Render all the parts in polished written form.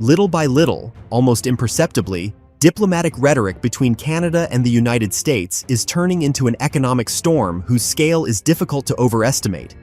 Little by little, almost imperceptibly, diplomatic rhetoric between Canada and the United States is turning into an economic storm whose scale is difficult to overestimate.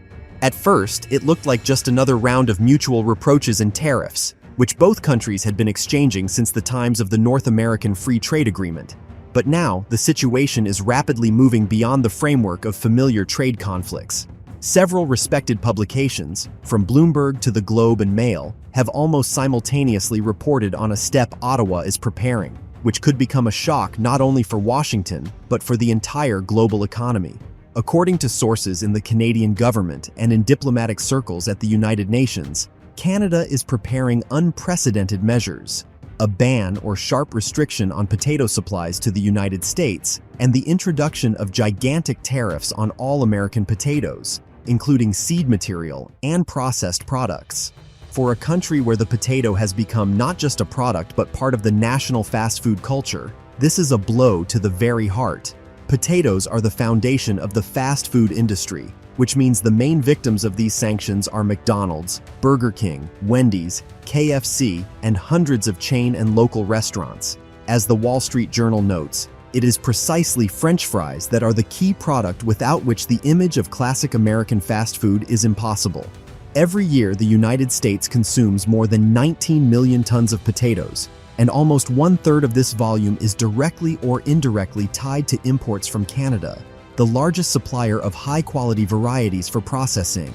At first, it looked like just another round of mutual reproaches and tariffs, which both countries had been exchanging since the times of the North American Free Trade Agreement. But now, the situation is rapidly moving beyond the framework of familiar trade conflicts. Several respected publications, from Bloomberg to the Globe and Mail, have almost simultaneously reported on a step Ottawa is preparing, which could become a shock not only for Washington, but for the entire global economy. According to sources in the Canadian government and in diplomatic circles at the United Nations, Canada is preparing unprecedented measures: a ban or sharp restriction on potato supplies to the United States, and the introduction of gigantic tariffs on all American potatoes, including seed material and processed products. For a country where the potato has become not just a product but part of the national fast food culture, this is a blow to the very heart. Potatoes are the foundation of the fast food industry, which means the main victims of these sanctions are McDonald's, Burger King, Wendy's, KFC, and hundreds of chain and local restaurants. As the Wall Street Journal notes, it is precisely French fries that are the key product without which the image of classic American fast food is impossible. Every year, the United States consumes more than 19 million tons of potatoes, and almost one-third of this volume is directly or indirectly tied to imports from Canada, the largest supplier of high-quality varieties for processing.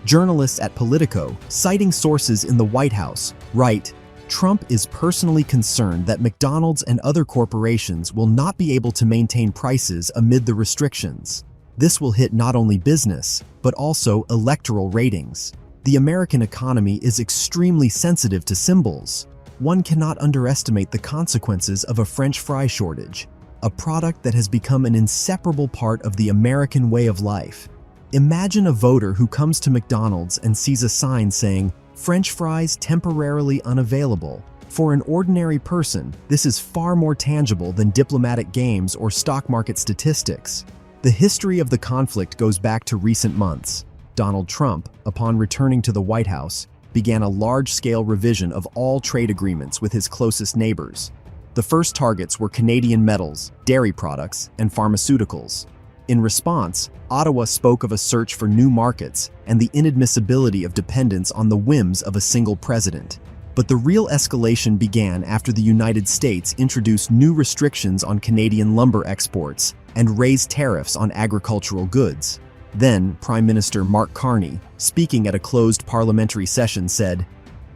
Journalists at Politico, citing sources in the White House, write, "Trump is personally concerned that McDonald's and other corporations will not be able to maintain prices amid the restrictions. This will hit not only business, but also electoral ratings. The American economy is extremely sensitive to symbols. One cannot underestimate the consequences of a French fry shortage, a product that has become an inseparable part of the American way of life. Imagine a voter who comes to McDonald's and sees a sign saying, 'French fries temporarily unavailable.' For an ordinary person, this is far more tangible than diplomatic games or stock market statistics. The history of the conflict goes back to recent months. Donald Trump, upon returning to the White House, began a large-scale revision of all trade agreements with his closest neighbors. The first targets were Canadian metals, dairy products, and pharmaceuticals. In response, Ottawa spoke of a search for new markets and the inadmissibility of dependence on the whims of a single president. But the real escalation began after the United States introduced new restrictions on Canadian lumber exports and raised tariffs on agricultural goods. Then, Prime Minister Mark Carney, speaking at a closed parliamentary session, said,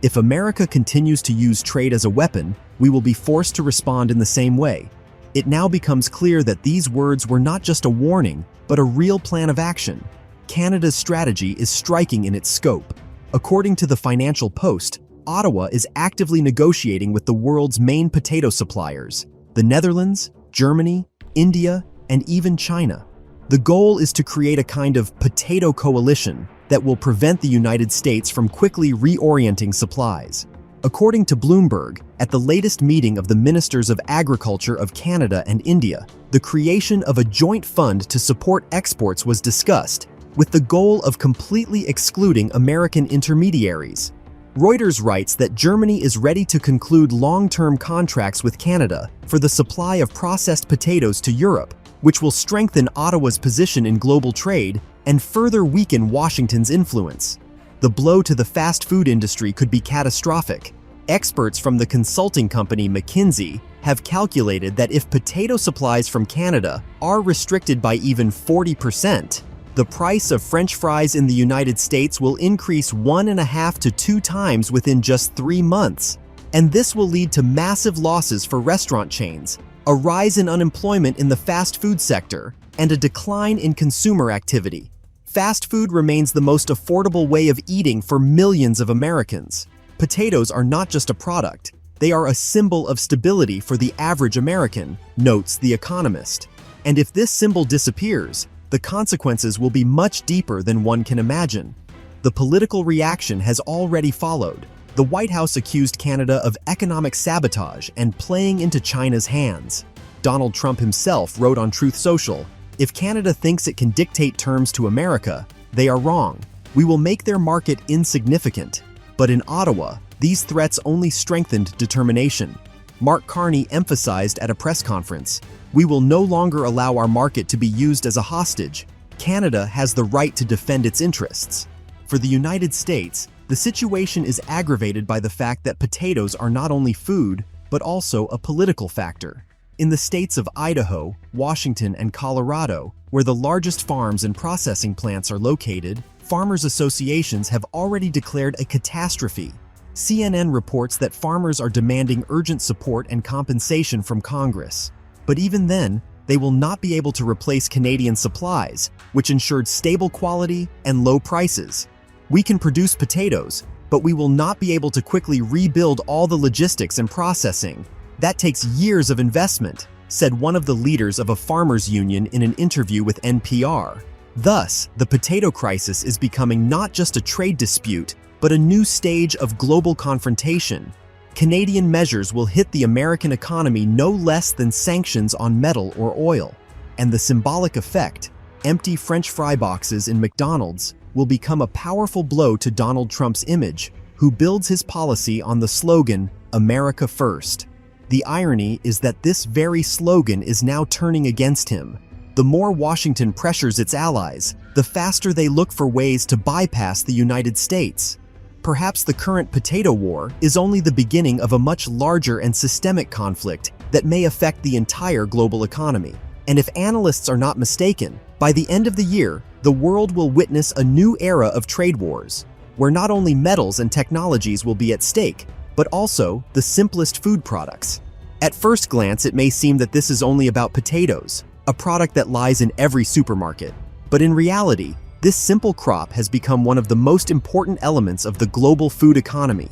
"If America continues to use trade as a weapon, we will be forced to respond in the same way." It now becomes clear that these words were not just a warning, but a real plan of action. Canada's strategy is striking in its scope. According to the Financial Post, Ottawa is actively negotiating with the world's main potato suppliers: the Netherlands, Germany, India, and even China. The goal is to create a kind of potato coalition that will prevent the United States from quickly reorienting supplies. According to Bloomberg, at the latest meeting of the Ministers of Agriculture of Canada and India, the creation of a joint fund to support exports was discussed, with the goal of completely excluding American intermediaries. Reuters writes that Germany is ready to conclude long-term contracts with Canada for the supply of processed potatoes to Europe, which will strengthen Ottawa's position in global trade and further weaken Washington's influence. The blow to the fast food industry could be catastrophic. Experts from the consulting company McKinsey have calculated that if potato supplies from Canada are restricted by even 40%, the price of French fries in the United States will increase 1.5 to 2 times within just 3 months. And this will lead to massive losses for restaurant chains, a rise in unemployment in the fast food sector, and a decline in consumer activity. Fast food remains the most affordable way of eating for millions of Americans. Potatoes are not just a product, they are a symbol of stability for the average American, notes The Economist. And if this symbol disappears, the consequences will be much deeper than one can imagine. The political reaction has already followed. The White House accused Canada of economic sabotage and playing into China's hands. Donald Trump himself wrote on Truth Social, "If Canada thinks it can dictate terms to America, they are wrong. We will make their market insignificant." But in Ottawa, These threats only strengthened determination. Mark Carney emphasized at a press conference, "We will no longer allow our market to be used as a hostage. Canada has the right to defend its interests." For the United States, the situation is aggravated by the fact that potatoes are not only food, but also a political factor. In the states of Idaho, Washington, and Colorado, where the largest farms and processing plants are located, farmers' associations have already declared a catastrophe. CNN reports that farmers are demanding urgent support and compensation from Congress. But even then, they will not be able to replace Canadian supplies, which ensured stable quality and low prices. "We can produce potatoes, but we will not be able to quickly rebuild all the logistics and processing. That takes years of investment," said one of the leaders of a farmers' union in an interview with NPR. Thus, the potato crisis is becoming not just a trade dispute, but a new stage of global confrontation. Canadian measures will hit the American economy no less than sanctions on metal or oil. And the symbolic effect, empty French fry boxes in McDonald's, will become a powerful blow to Donald Trump's image, who builds his policy on the slogan, "America First." The irony is that this very slogan is now turning against him. The more Washington pressures its allies, the faster they look for ways to bypass the United States. Perhaps the current potato war is only the beginning of a much larger and systemic conflict that may affect the entire global economy. And if analysts are not mistaken, by the end of the year, the world will witness a new era of trade wars, where not only metals and technologies will be at stake, but also the simplest food products. At first glance, it may seem that this is only about potatoes, a product that lies in every supermarket. But in reality, this simple crop has become one of the most important elements of the global food economy.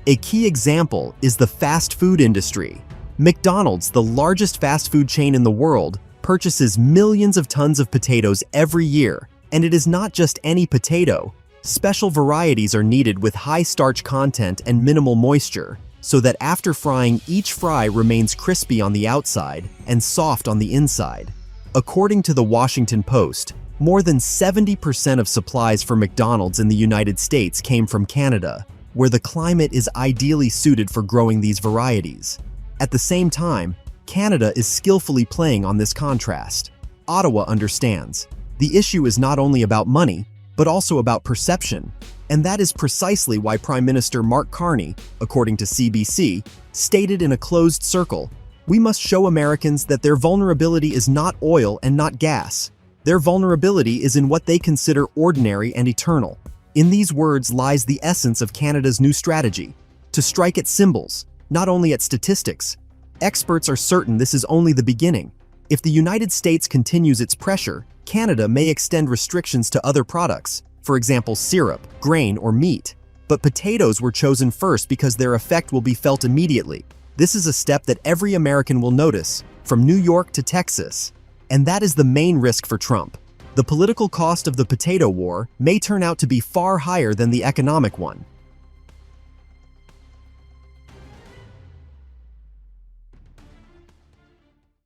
A key example is the fast food industry. McDonald's, the largest fast food chain in the world, purchases millions of tons of potatoes every year, and it is not just any potato. Special varieties are needed with high starch content and minimal moisture, so that after frying, each fry remains crispy on the outside and soft on the inside. According to the Washington Post, more than 70% of supplies for McDonald's in the United States came from Canada, where the climate is ideally suited for growing these varieties. At the same time, Canada is skillfully playing on this contrast. Ottawa understands. The issue is not only about money, but also about perception. And that is precisely why Prime Minister Mark Carney, according to CBC, stated in a closed circle, "We must show Americans that their vulnerability is not oil and not gas. Their vulnerability is in what they consider ordinary and eternal." In these words lies the essence of Canada's new strategy, to strike at symbols, not only at statistics. Experts are certain this is only the beginning. If the United States continues its pressure, Canada may extend restrictions to other products, for example syrup, grain, or meat. But potatoes were chosen first because their effect will be felt immediately. This is a step that every American will notice, from New York to Texas. And that is the main risk for Trump. The political cost of the potato war may turn out to be far higher than the economic one.